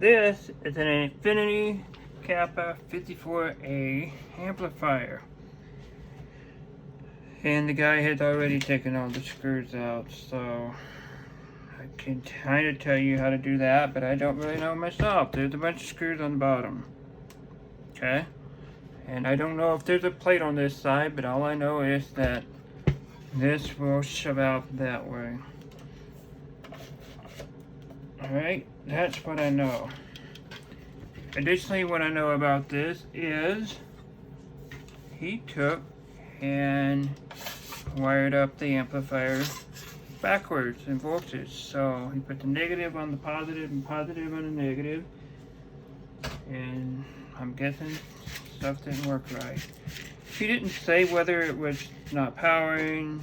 This is an Infinity Kappa 54A amplifier. And the guy has already taken all the screws out, so I can kind of tell you how to do that, but I don't really know myself. There's a bunch of screws on the bottom. Okay? And I don't know if there's a plate on this side, but all I know is that this will shove out that way. Alright, that's what I know. Additionally, what I know about this is he took and wired up the amplifier backwards in voltage. So he put the negative on the positive and positive on the negative. And I'm guessing stuff didn't work right. He didn't say whether it was not powering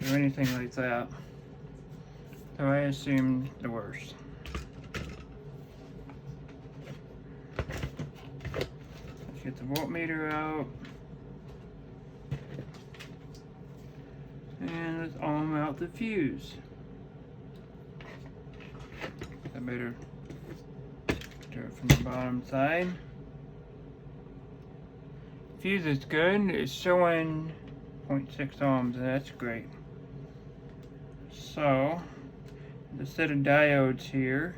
or anything like that. So I assumed the worst. Let's get the voltmeter out. And let's ohm out the fuse. I better do it from the bottom side. Fuse is good. It's showing 0.6 ohms. That's great. So, the set of diodes here.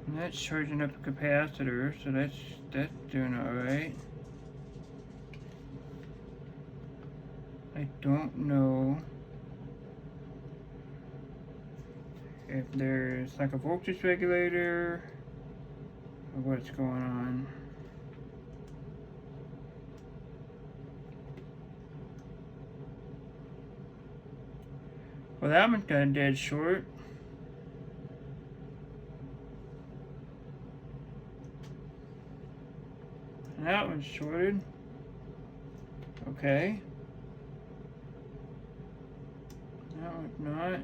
And that's charging up a capacitor, so that's doing alright. I don't know if there's like a voltage regulator or what's going on. Well, that one's got a dead short. And that one's shorted. Okay. That one's not.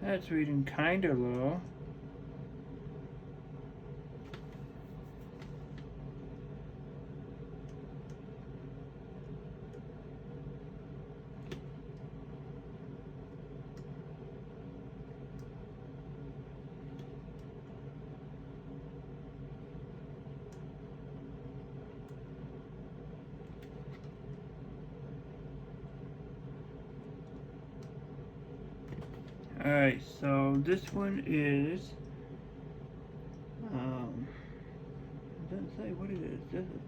That's reading kinda low. Alright, so this one is, it doesn't say what it is, does it?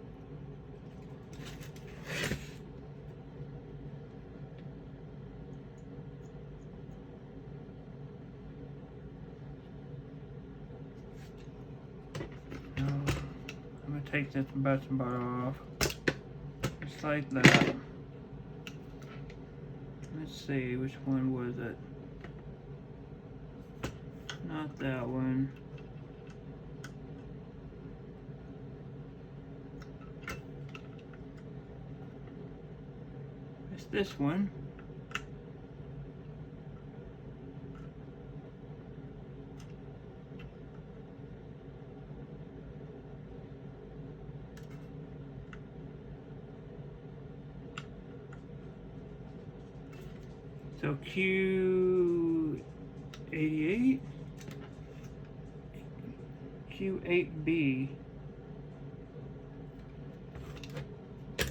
No, I'm going to take this button bar off, just like that. Let's see, which one was it? Not that one. It's this one. So Q88? Q8B. I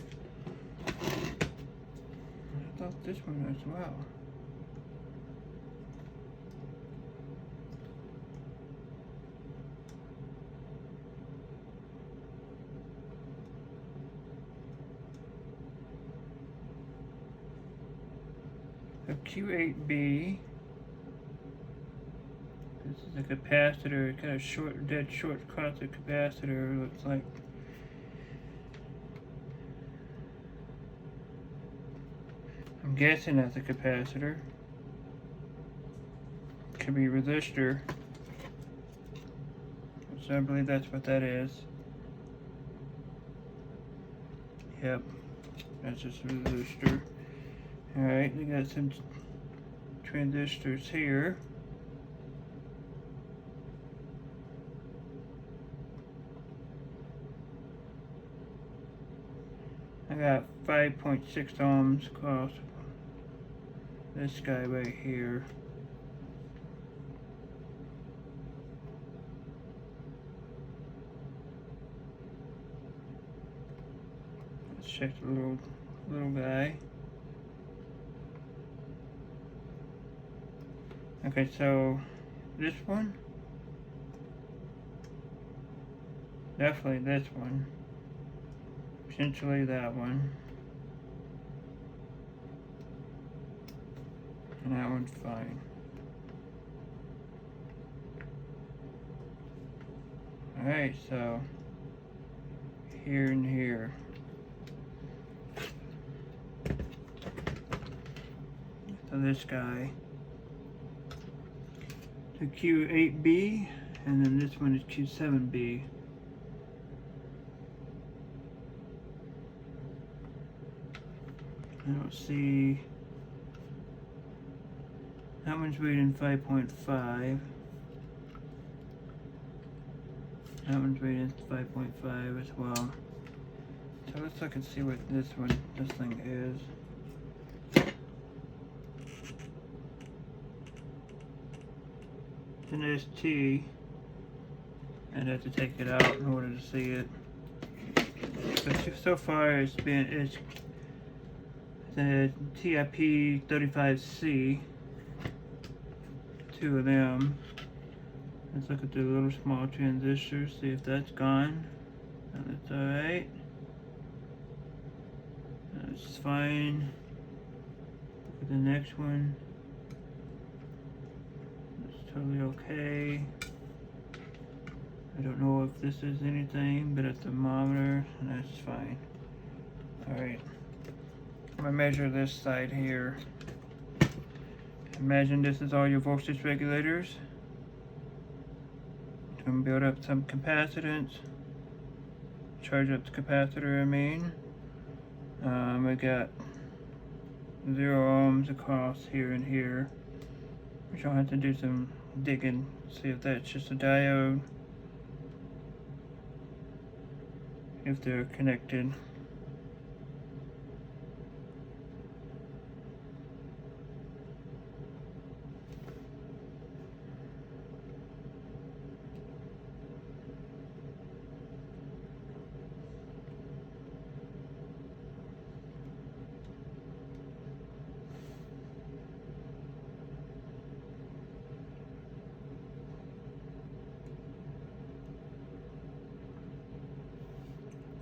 thought this one as well. So Q8B. This is a capacitor, it's got a dead short crossed capacitor, looks like. I'm guessing that's a capacitor. Could be a resistor. So I believe that's what that is. Yep, that's just a resistor. Alright, we got some transistors here. I got 5.6 ohms across this guy right here. check the little guy. Okay, so this one, definitely this one, potentially that one, and that one's fine. Alright, so here and here. So this guy, the Q8B, and then this one is Q7B. I don't see, that one's reading 5.5. That one's rated 5.5 as well. So let's look and see what this thing is. It's an ST. I'd have to take it out in order to see it. But so far it's the TIP 35C. Two of them. Let's look at the little small transistors, see if that's gone. And that's alright. That's fine. Look at the next one. That's totally okay. I don't know if this is anything, but a thermometer, and that's fine. Alright. I'm gonna measure this side here. Imagine this is all your voltage regulators. And build up some capacitance, charge up the capacitor, I mean. I got 0 ohms across here and here, which I'll have to do some digging, see if that's just a diode, if they're connected.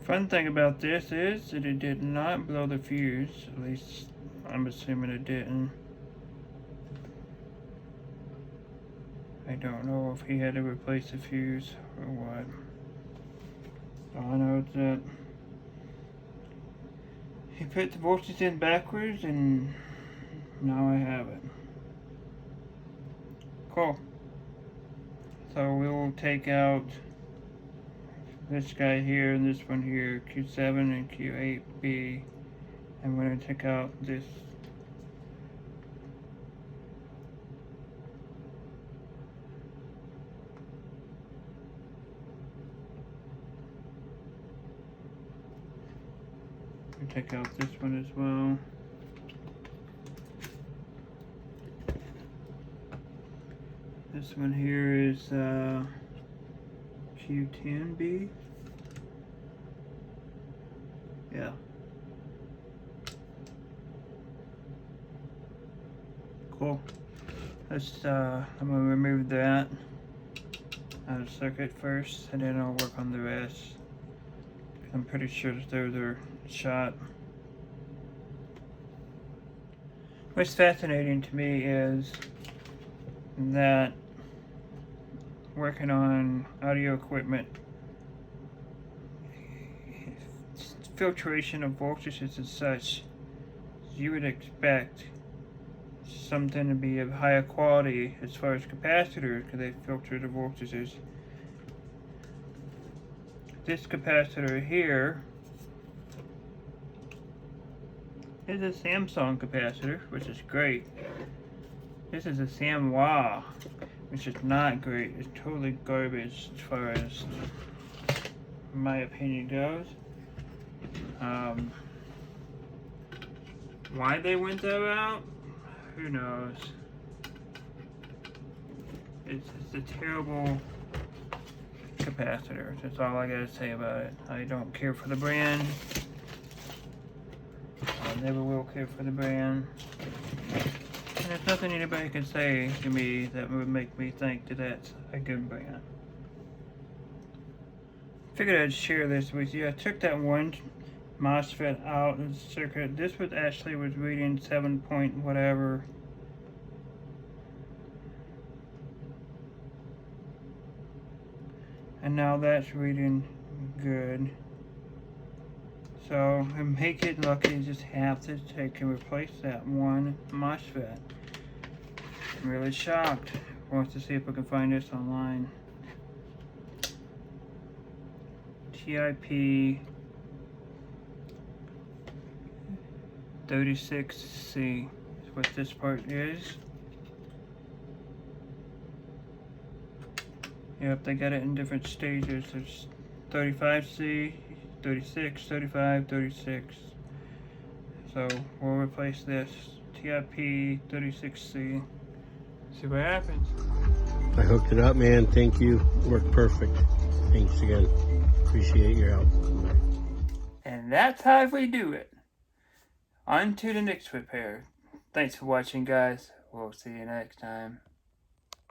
Fun thing about this is that it did not blow the fuse. At least I'm assuming it didn't. I don't know if he had to replace the fuse or what. All I know is that he put the voltage in backwards and now I have it. Cool. So we will take out this guy here and this one here, Q7 and Q8B, and we're going to take out this take out this one as well. This one here is Q10B. Yeah. Cool. Let's I'm gonna remove that out of circuit first, and then I'll work on the rest. I'm pretty sure that they're shot. What's fascinating to me is that working on audio equipment, filtration of voltages and such, you would expect something to be of higher quality as far as capacitors, because they filter the voltages. This capacitor here is a Samsung capacitor, which is great. This is a SamWa, which is not great. It's totally garbage as far as my opinion goes. Why they went that route, who knows? It's a terrible capacitor. That's all I gotta say about it. I don't care for the brand. never will care for the brand. And there's nothing anybody can say to me that would make me think that that's a good brand. Figured I'd share this with you. I took that one MOSFET out of the circuit. This was reading 7 point whatever. And now that's reading good. So I may get lucky and just have to take and replace that one MOSFET. I'm really shocked. I want to see if I can find this online. TIP 36C is what this part is. Yep, they got it in different stages. There's 35C, 36, 35, 36. So we'll replace this TIP 36C. See what happens. I hooked it up, man. Thank you. Worked perfect. Thanks again. Appreciate your help. And that's how we do it. On to the next repair. Thanks for watching, guys. We'll see you next time.